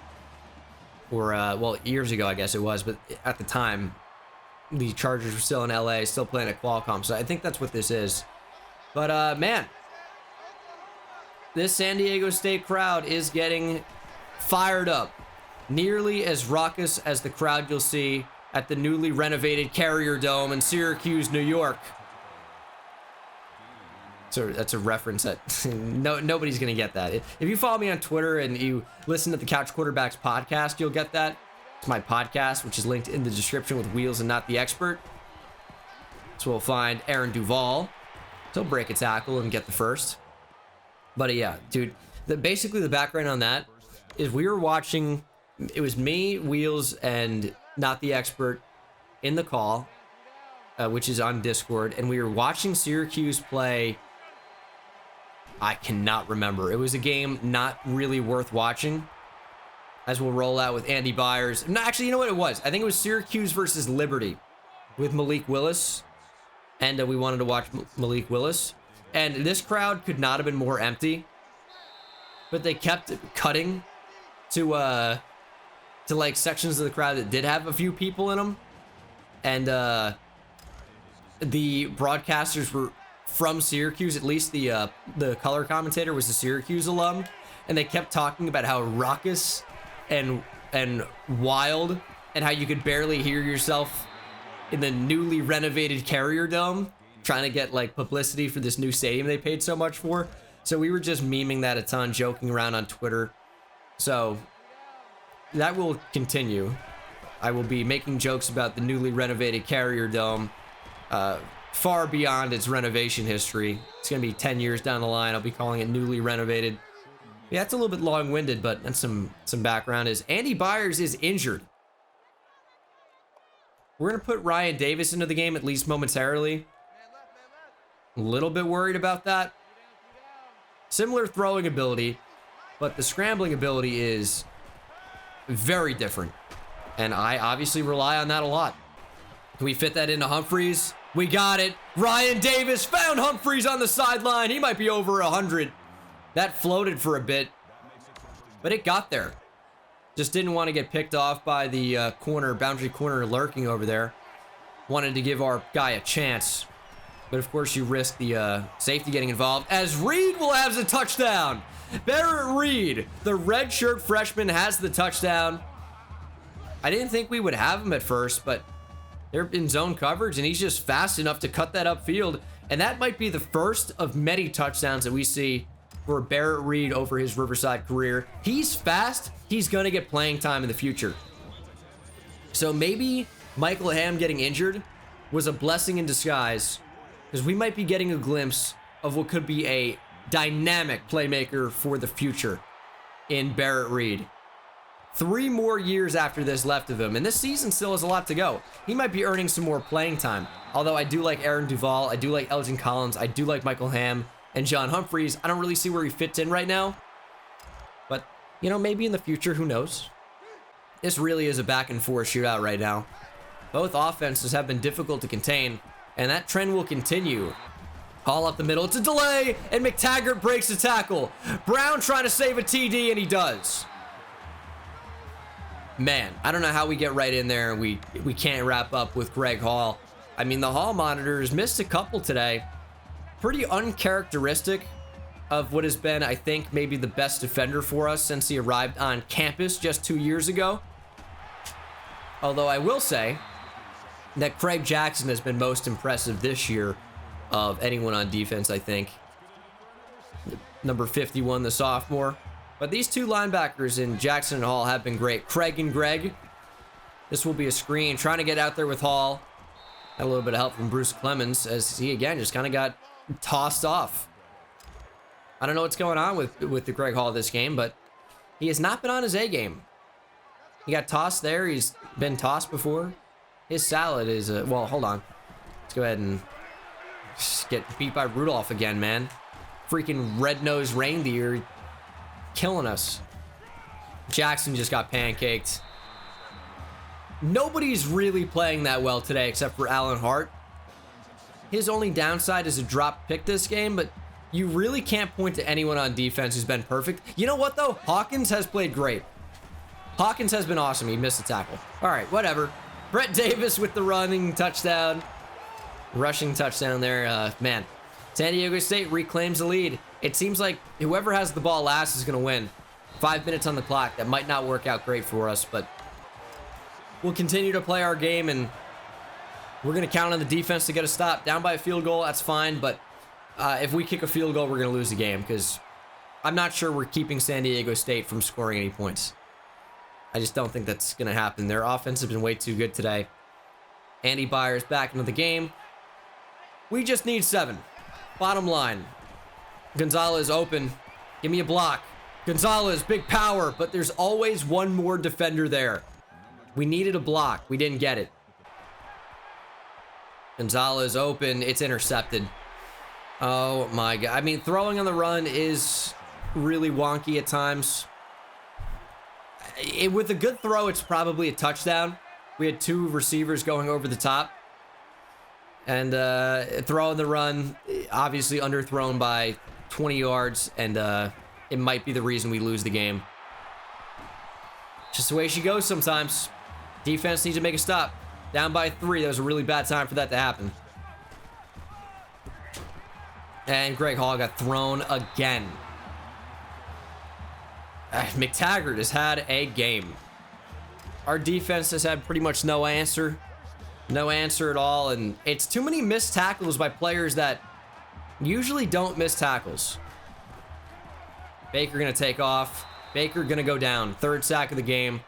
Or, well, years ago, I guess it was, but at the time, the Chargers were still in LA, still playing at Qualcomm, so I think that's what this is. But, man, this San Diego State crowd is getting fired up. Nearly as raucous as the crowd you'll see at the newly renovated Carrier Dome in Syracuse, New York. So that's a reference that nobody's going to get that. If you follow me on Twitter and you listen to the Couch Quarterbacks podcast, you'll get that. It's my podcast, which is linked in the description with Wheels and Not the Expert. So we'll find Aaron Duvall. He'll break a tackle and get the first. But yeah, dude, basically the background on that is we were watching, it was me, Wheels, and Not the Expert in the call, which is on Discord, and we were watching Syracuse play. I cannot remember. It was a game not really worth watching, as we'll roll out with Andy Byers. No, actually, you know what it was? I think it was Syracuse versus Liberty with Malik Willis, and we wanted to watch Malik Willis. And this crowd could not have been more empty, but they kept cutting to like sections of the crowd that did have a few people in them, and the broadcasters were from Syracuse. At least the color commentator was a Syracuse alum, and they kept talking about how raucous and wild, and how you could barely hear yourself in the newly renovated Carrier Dome, trying to get like publicity for this new stadium they paid so much for. So we were just memeing that a ton, joking around on Twitter. So that will continue. I will be making jokes about the newly renovated Carrier Dome, far beyond its renovation history. It's going to be 10 years down the line. I'll be calling it newly renovated. Yeah, it's a little bit long-winded, but that's some background is Andy Byers is injured. We're going to put Ryan Davis into the game, at least momentarily. A little bit worried about that. Similar throwing ability, but the scrambling ability is very different. And I obviously rely on that a lot. Can we fit that into Humphries? We got it. Ryan Davis found Humphries on the sideline. He might be over 100. That floated for a bit, but it got there. Just didn't want to get picked off by the boundary corner lurking over there. Wanted to give our guy a chance. But of course you risk the safety getting involved, as Reed will have the touchdown. Barrett Reed, the redshirt freshman, has the touchdown. I didn't think we would have him at first, but they're in zone coverage, and he's just fast enough to cut that upfield. And that might be the first of many touchdowns that we see for Barrett Reed over his Riverside career. He's fast. He's going to get playing time in the future. So maybe Michael Hamm getting injured was a blessing in disguise, because we might be getting a glimpse of what could be a dynamic playmaker for the future in Barrett Reed. 3 more years after this left of him, and this season still has a lot to go. He might be earning some more playing time. Although I do like Aaron Duvall, I do like Elgin Collins, I do like Michael Hamm and John Humphries. I don't really see where he fits in right now. But, you know, maybe in the future, who knows? This really is a back and forth shootout right now. Both offenses have been difficult to contain, and that trend will continue. Hall up the middle, it's a delay, and McTaggart breaks the tackle. Brown trying to save a TD, and he does. Man, I don't know how we get right in there and we can't wrap up with Greg Hall. I mean, the Hall monitors missed a couple today. Pretty uncharacteristic of what has been, I think, maybe the best defender for us since he arrived on campus just 2 years ago. Although I will say that Craig Jackson has been most impressive this year of anyone on defense, I think. Number 51, the sophomore. But these two linebackers in Jackson and Hall have been great. Craig and Greg. This will be a screen. Trying to get out there with Hall. Had a little bit of help from Bruce Clemens as he, again, just kind of got tossed off. I don't know what's going on with the Greg Hall this game, but he has not been on his A game. He got tossed there. He's been tossed before. His salad is, well, hold on. Let's go ahead and get beat by Rudolph again, man. Freaking red-nosed reindeer killing us. Jackson just got pancaked. Nobody's really playing that well today except for Alan Hart. His only downside is a drop pick this game, but you really can't point to anyone on defense who's been perfect. You know what, though? Hawkins has played great. Hawkins has been awesome. He missed a tackle. All right, whatever. Brett Davis with the running touchdown. Rushing touchdown there. Man, San Diego State reclaims the lead. It seems like whoever has the ball last is going to win. 5 minutes on the clock. That might not work out great for us, but we'll continue to play our game, and we're going to count on the defense to get a stop. Down by a field goal, that's fine, but if we kick a field goal, we're going to lose the game, because I'm not sure we're keeping San Diego State from scoring any points. I just don't think that's going to happen. Their offense has been way too good today. Andy Byers back into the game. We just need 7. Bottom line. Gonzalez open. Give me a block. Gonzalez, big power, but there's always one more defender there. We needed a block. We didn't get it. Gonzalez open. It's intercepted. Oh my God. I mean, throwing on the run is really wonky at times. With a good throw, it's probably a touchdown. We had 2 receivers going over the top. And throw on the run, obviously underthrown by 20 yards, and it might be the reason we lose the game. Just the way she goes sometimes. Defense needs to make a stop. Down by 3. That was a really bad time for that to happen. And Greg Hall got thrown again. McTaggart has had a game. Our defense has had pretty much no answer. No answer at all. And it's too many missed tackles by players that usually don't miss tackles. Baker going to take off. Baker going to go down. 3rd sack of the game.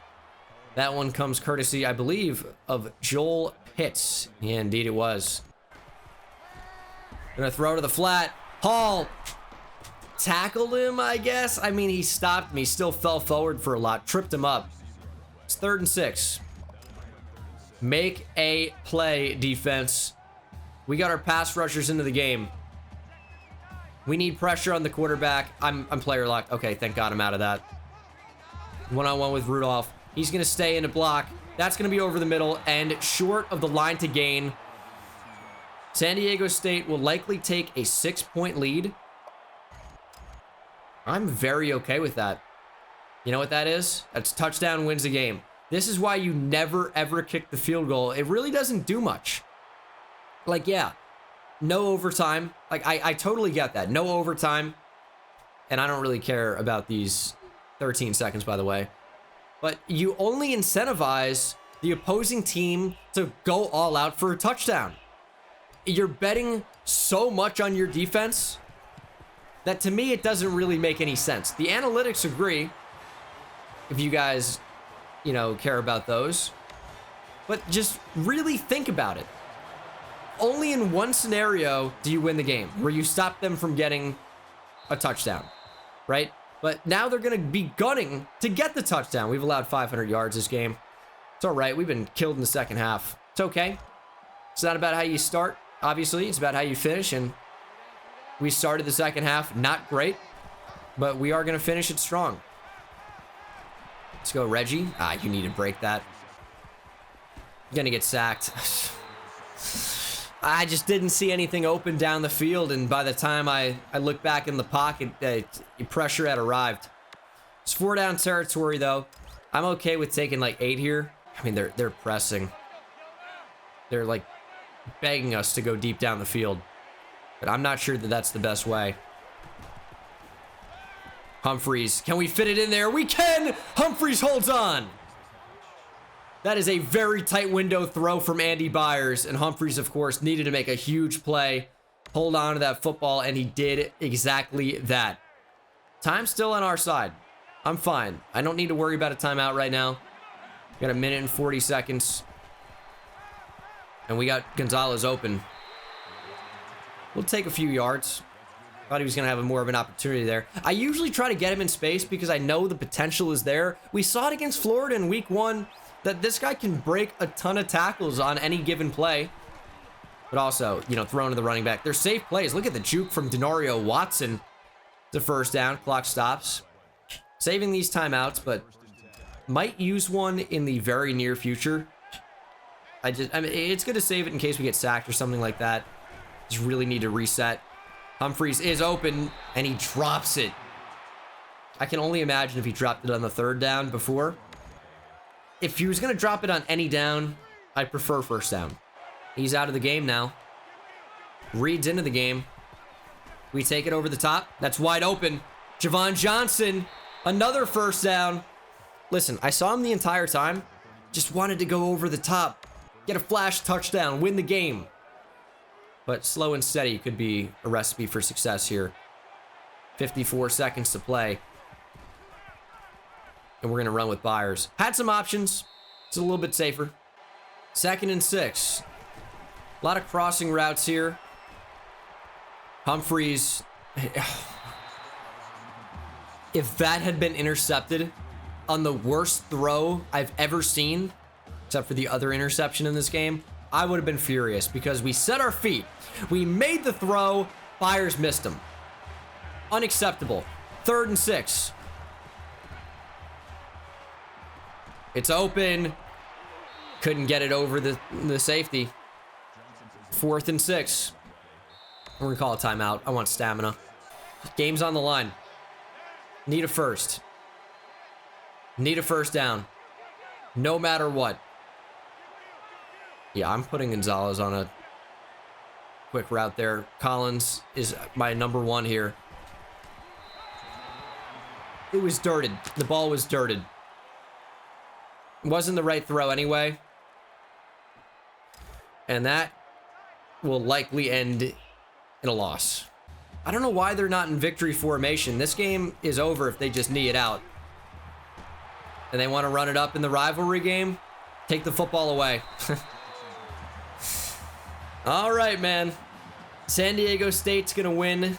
That one comes courtesy, I believe, of Joel Pitts. Yeah, indeed it was. Gonna throw to the flat. Hall tackled him, I guess. I mean, he stopped me. Still fell forward for a lot. Tripped him up. It's 3rd and 6. Make a play, defense. We got our pass rushers into the game. We need pressure on the quarterback. I'm player locked. Okay, thank God I'm out of that. One-on-one with Rudolph. He's going to stay in a block. That's going to be over the middle and short of the line to gain. San Diego State will likely take a 6-point lead. I'm very okay with that. You know what that is? That's touchdown wins the game. This is why you never, ever kick the field goal. It really doesn't do much. Like, yeah, no overtime. Like, I totally get that. No overtime. And I don't really care about these 13 seconds, by the way. But you only incentivize the opposing team to go all out for a touchdown. You're betting so much on your defense that to me, it doesn't really make any sense. The analytics agree, if you guys, you know, care about those. But just really think about it. Only in one scenario do you win the game, where you stop them from getting a touchdown, right? But now they're going to be gunning to get the touchdown. We've allowed 500 yards this game. It's all right. We've been killed in the second half. It's okay. It's not about how you start, obviously. It's about how you finish. And we started the second half not great, but we are going to finish it strong. Let's go, Reggie. You need to break that. You're going to get sacked. I just didn't see anything open down the field, and by the time I looked back in the pocket, pressure had arrived. It's 4-down territory, though. I'm okay with taking like 8 here. I mean, they're pressing. They're like begging us to go deep down the field, but I'm not sure that that's the best way. Humphreys, can we fit it in there? We can! Humphreys holds on! That is a very tight window throw from Andy Byers, and Humphreys, of course, needed to make a huge play, hold on to that football, and he did exactly that. Time's still on our side. I'm fine. I don't need to worry about a timeout right now. We got 1 minute and 40 seconds, and we got Gonzalez open. We'll take a few yards. Thought he was going to have more of an opportunity there. I usually try to get him in space because I know the potential is there. We saw it against Florida in week 1. That this guy can break a ton of tackles on any given play. But also, you know, thrown to the running back. They're safe plays. Look at the juke from Denario Watson. The 1st down. Clock stops. Saving these timeouts, but might use one in the very near future. I mean, it's good to save it in case we get sacked or something like that. Just really need to reset. Humphreys is open, and he drops it. I can only imagine if he dropped it on the 3rd down before. If he was going to drop it on any down, I'd prefer 1st down. He's out of the game now. Reed's into the game. We take it over the top. That's wide open. Javon Johnson, another 1st down. Listen, I saw him the entire time. Just wanted to go over the top. Get a flash touchdown, win the game. But slow and steady could be a recipe for success here. 54 seconds to play. And we're going to run with Byers. Had some options. It's a little bit safer. 2nd and 6. A lot of crossing routes here. Humphreys. If that had been intercepted on the worst throw I've ever seen, except for the other interception in this game, I would have been furious because we set our feet. We made the throw. Byers missed him. Unacceptable. 3rd and 6. It's open. Couldn't get it over the safety. 4th and 6. We're going to call a timeout. I want stamina. Game's on the line. Need a first. Need a 1st down. no matter what. Yeah, I'm putting Gonzalez on a quick route there. Collins is my number one here. It was dirted. The ball was dirted. It wasn't the right throw anyway. And that will likely end in a loss. I don't know why they're not in victory formation. This game is over if they just knee it out. And they want to run it up in the rivalry game. Take the football away. All right, man. San Diego State's going to win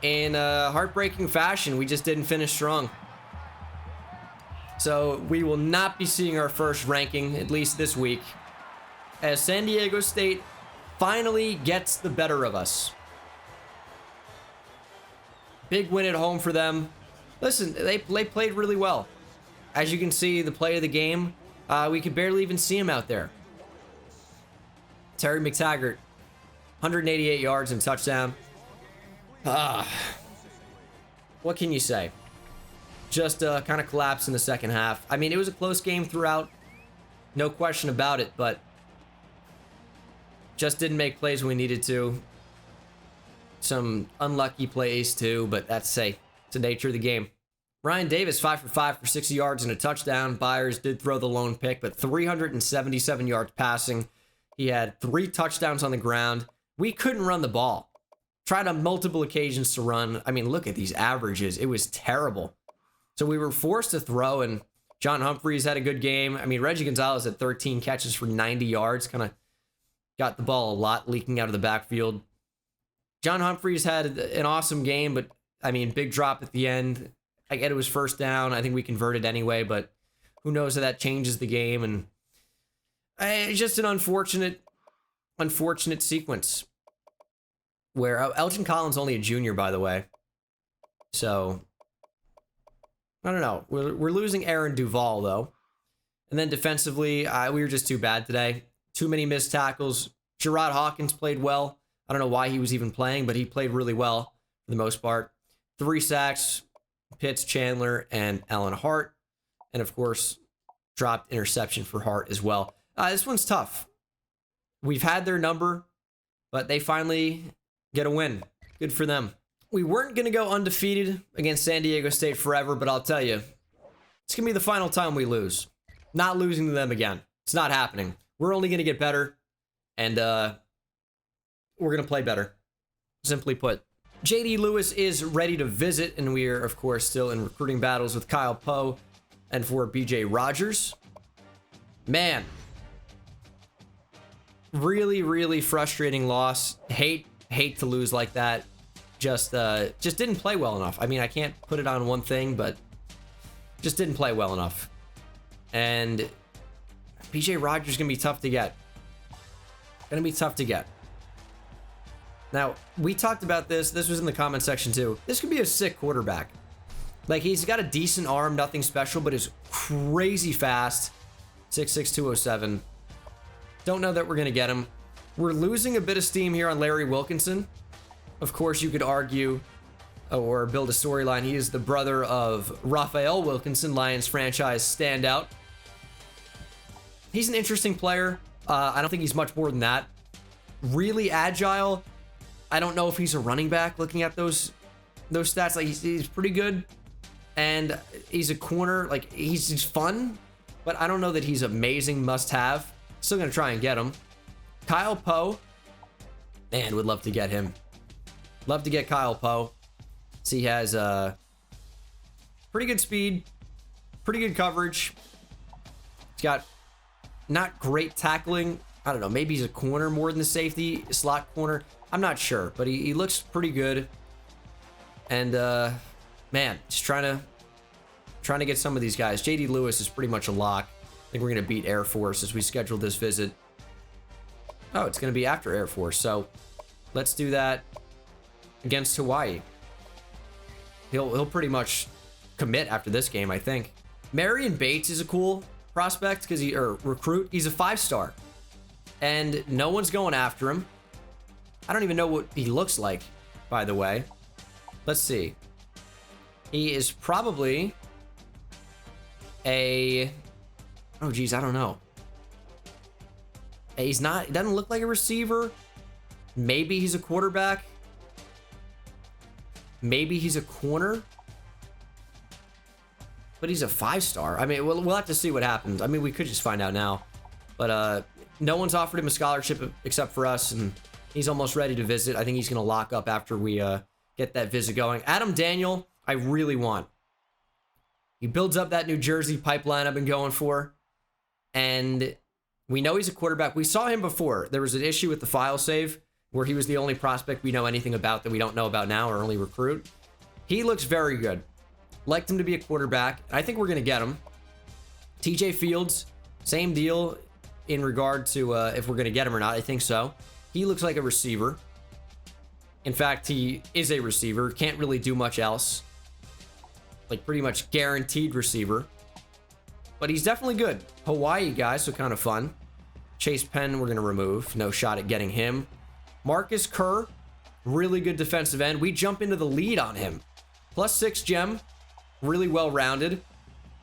in heartbreaking fashion. We just didn't finish strong. So we will not be seeing our first ranking, at least this week, as San Diego State finally gets the better of us. Big win at home for them. Listen, they played really well. As you can see, the play of the game, we could barely even see him out there. Terry McTaggart, 188 yards and touchdown. What can you say? Just kind of collapsed in the second half. I mean, it was a close game throughout. No question about it, but just didn't make plays when we needed to. Some unlucky plays too, but that's it's the nature of the game. Ryan Davis, 5 for 5 for 60 yards and a touchdown. Byers did throw the lone pick, but 377 yards passing. He had 3 touchdowns on the ground. We couldn't run the ball. Tried on multiple occasions to run. I mean, look at these averages. It was terrible. So we were forced to throw, and John Humphreys had a good game. I mean, Reggie Gonzalez had 13 catches for 90 yards. Kind of got the ball a lot leaking out of the backfield. John Humphreys had an awesome game, but, I mean, big drop at the end. I get it was first down. I think we converted anyway, but who knows how that changes the game. And it's just an unfortunate sequence where Elgin Collins only a junior, by the way. So, I don't know. We're losing Aaron Duvall, though. And then defensively, we were just too bad today. Too many missed tackles. Gerard Hawkins played well. I don't know why he was even playing, but he played really well for the most part. 3 sacks, Pitts, Chandler, and Allen Hart. And, of course, dropped interception for Hart as well. This one's tough. We've had their number, but they finally get a win. Good for them. We weren't going to go undefeated against San Diego State forever, but I'll tell you, it's going to be the final time we lose. Not losing to them again. It's not happening. We're only going to get better, and we're going to play better. Simply put. JD Lewis is ready to visit, and we are, of course, still in recruiting battles with Kyle Poe and for BJ Rogers. Man. Really, really frustrating loss. Hate to lose like that. Just didn't play well enough. I mean, I can't put it on one thing, but just didn't play well enough. And BJ Rogers is going to be tough to get. Going to be tough to get. Now, we talked about this. This was in the comment section too. This could be a sick quarterback. Like, he's got a decent arm, nothing special, but is crazy fast. 6'6", 207. Don't know that we're going to get him. We're losing a bit of steam here on Larry Wilkinson. Of course, you could argue or build a storyline. He is the brother of Raphael Wilkinson, Lions franchise standout. He's an interesting player. I don't think he's much more than that. Really agile. I don't know if he's a running back looking at those stats. Like, he's pretty good. And he's a corner. Like, he's fun. But I don't know that he's amazing must-have. Still going to try and get him. Kyle Poe. Man, would love to get him. Love to get Kyle Poe. So he has pretty good speed. Pretty good coverage. He's got not great tackling. I don't know. Maybe he's a corner more than the safety. Slot corner. I'm not sure. But he looks pretty good. And, man, just trying to get some of these guys. JD Lewis is pretty much a lock. I think we're going to beat Air Force as we schedule this visit. Oh, it's going to be after Air Force. So let's do that against Hawaii. He'll pretty much commit after this game, I think. Marion Bates is a cool prospect because recruit. He's a 5-star. And no one's going after him. I don't even know what he looks like, by the way. Let's see. He is probably a Oh, geez, I don't know. He's not, he doesn't look like a receiver. Maybe he's a quarterback. Maybe he's a corner. But he's a 5-star. I mean, we'll have to see what happens. I mean, we could just find out now. But no one's offered him a scholarship except for us, and he's almost ready to visit. I think he's going to lock up after we get that visit going. Adam Daniel, I really want. He builds up that New Jersey pipeline I've been going for. And we know he's a quarterback. We saw him before. There was an issue with the file save where he was the only prospect we know anything about that we don't know about now, or only recruit. He looks very good. Liked him to be a quarterback. I think we're going to get him. TJ Fields, same deal in regard to if we're going to get him or not. I think so. He looks like a receiver. In fact, he is a receiver. Can't really do much else. Like pretty much guaranteed receiver. But he's definitely good. Hawaii guy, so kind of fun. Chase Penn, we're going to remove. No shot at getting him. Marcus Kerr, really good defensive end. We jump into the lead on him. +6 gem. Really well-rounded.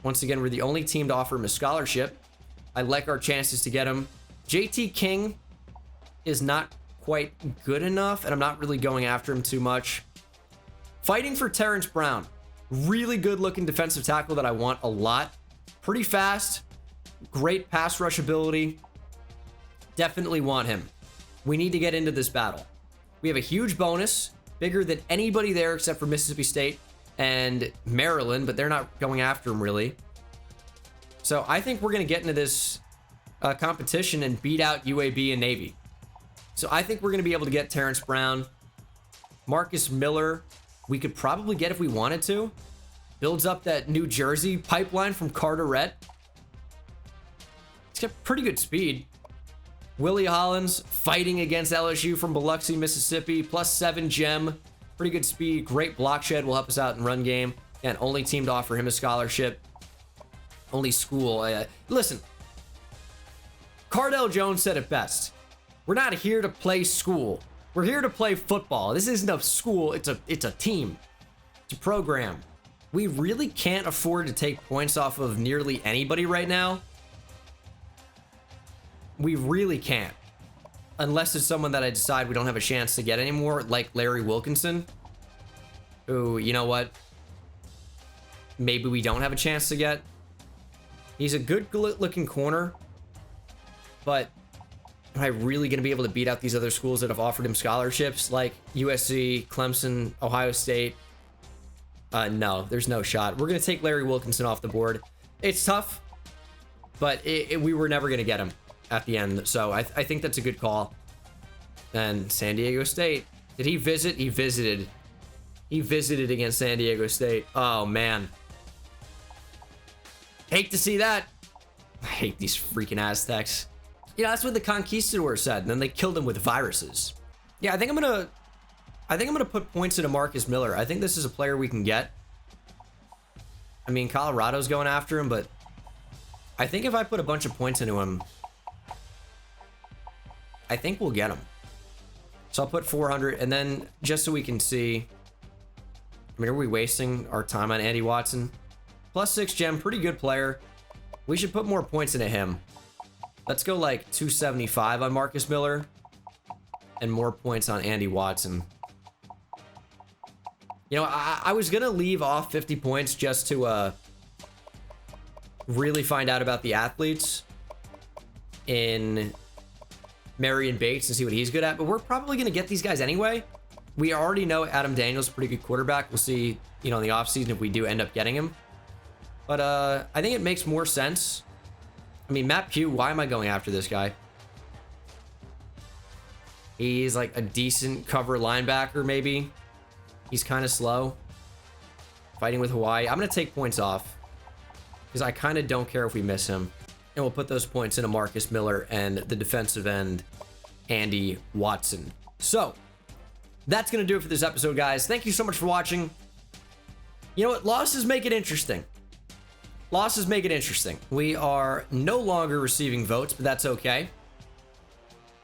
Once again, we're the only team to offer him a scholarship. I like our chances to get him. JT King is not quite good enough, and I'm not really going after him too much. Fighting for Terrence Brown. Really good-looking defensive tackle that I want a lot. Pretty fast. Great pass rush ability. Definitely want him. We need to get into this battle. We have a huge bonus. Bigger than anybody there except for Mississippi State and Maryland, but they're not going after him really. So I think we're going to get into this competition and beat out UAB and Navy. So I think we're going to be able to get Terrence Brown. Marcus Miller, we could probably get if we wanted to. Builds up that New Jersey pipeline from Carteret. He's got pretty good speed. Willie Hollins fighting against LSU from Biloxi, Mississippi. +7 gem. Pretty good speed. Great block shed. Will help us out in run game. And only team to offer him a scholarship. Only school. Listen. Cardell Jones said it best. We're not here to play school. We're here to play football. This isn't a school. It's a team. It's a program. We really can't afford to take points off of nearly anybody right now. We really can't. Unless it's someone that I decide we don't have a chance to get anymore, like Larry Wilkinson. Who, you know what? Maybe we don't have a chance to get. He's a good looking corner. But am I really going to be able to beat out these other schools that have offered him scholarships? Like USC, Clemson, Ohio State. No, there's no shot. We're going to take Larry Wilkinson off the board. It's tough. But we were never going to get him at the end. So I think that's a good call. And San Diego State. Did he visit? He visited. He visited against San Diego State. Oh, man. Hate to see that. I hate these freaking Aztecs. Yeah, that's what the Conquistador said. And then they killed him with viruses. Yeah, I think I'm gonna put points into Marcus Miller. I think this is a player we can get. I mean, Colorado's going after him, but I think if I put a bunch of points into him, I think we'll get him. So I'll put 400, and then just so we can see. I mean, are we wasting our time on Andy Watson? +6 gem, pretty good player. We should put more points into him. Let's go like 275 on Marcus Miller and more points on Andy Watson. You know, I was going to leave off 50 points just to really find out about the athletes in Marion Bates and see what he's good at. But we're probably going to get these guys anyway. We already know Adam Daniels is a pretty good quarterback. We'll see, you know, in the offseason if we do end up getting him. But I think it makes more sense. I mean, Matt Pugh, why am I going after this guy? He's like a decent cover linebacker, maybe. He's kind of slow. Fighting with Hawaii. I'm going to take points off. Because I kind of don't care if we miss him. And we'll put those points into Marcus Miller and the defensive end, Andy Watson. So, that's going to do it for this episode, guys. Thank you so much for watching. You know what? Losses make it interesting. Losses make it interesting. We are no longer receiving votes, but that's okay.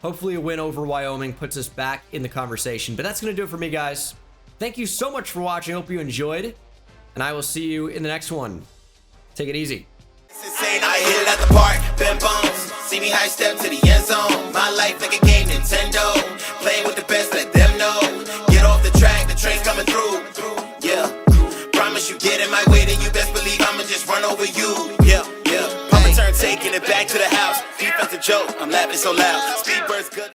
Hopefully a win over Wyoming puts us back in the conversation. But that's going to do it for me, guys. Thank you so much for watching. Hope you enjoyed. And I will see you in the next one. Take it easy. I hit it at the park, bend bones. See me high step to the end zone. My life like a game, Nintendo. Playing with the best, let them know. Get off the track, the train's coming through. Yeah, promise you get in my way, then you best believe I'ma just run over you. Yeah, yeah. Papa turn, taking it back to the house. Defensive joke, I'm laughing so loud. Speed burst good.